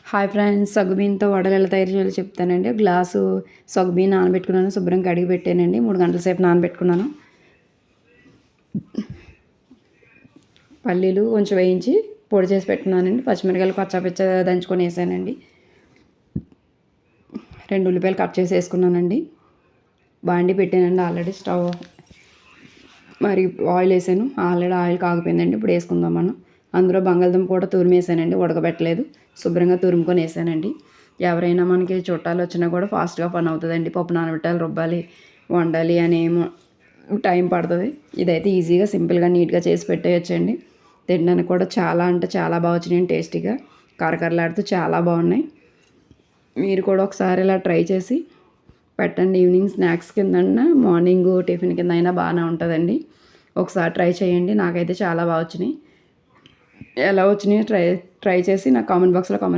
Hi friends, సగ్గుబియ్యంతో వడలు ఎలా తయారు చేయాలో చెప్తానండి. ఒక గ్లాసు సగ్గుబియ్యం నానబెట్టుకున్నాను, శుభ్రం కడిగి పెట్టానండి. 3 గంటల సేపు నానబెట్టుకున్నాను. పల్లీలు కొంచెం వేయించి పొడి చేసి పెట్టుకున్నానండి. పచ్చిమిరకాయలు కచ్చాపిచ్చ దంచుకొని వేసానండి. 2 ఉల్లిపాయలు కట్ చేసి వేసుకున్నానండి. బాండి పెట్టానండి ఆల్రెడీ స్టవ్. మరి ఆయిల్ వేసాను. ఆల్రెడీ ఆయిల్ కాగిపోయిందండి. ఇప్పుడు వేసుకుందాం మనం. అందులో బంగాళదుంప కూడా తురిమేసానండి, ఉడకబెట్టలేదు. శుభ్రంగా తురుముకొని వేసానండి. ఎవరైనా మనకి చుట్టాలు వచ్చినా కూడా ఫాస్ట్గా పని అవుతుందండి. పప్పు నానబెట్టాలి, రుబ్బాలి, వండాలి అని ఏమో టైం పడుతుంది. ఇదైతే ఈజీగా సింపుల్గా నీట్గా చేసి పెట్టేయచ్చండి. తినడానికి కూడా చాలా అంటే చాలా బాగా వచ్చినాయి, టేస్టీగా కరకరలాడుతూ చాలా బాగున్నాయి. మీరు కూడా ఒకసారి ఇలా ట్రై చేసి పెట్టండి. ఈవినింగ్ స్నాక్స్ కిందన్నా, మార్నింగ్ టిఫిన్ కింద అయినా బాగానే ఉంటుందండి. ఒకసారి ట్రై చేయండి. నాకైతే చాలా బాగా వచ్చినాయి. ఎలా వచ్చినాయో ట్రై చేసి నాకు కామెంట్ బాక్స్లో కామెంట్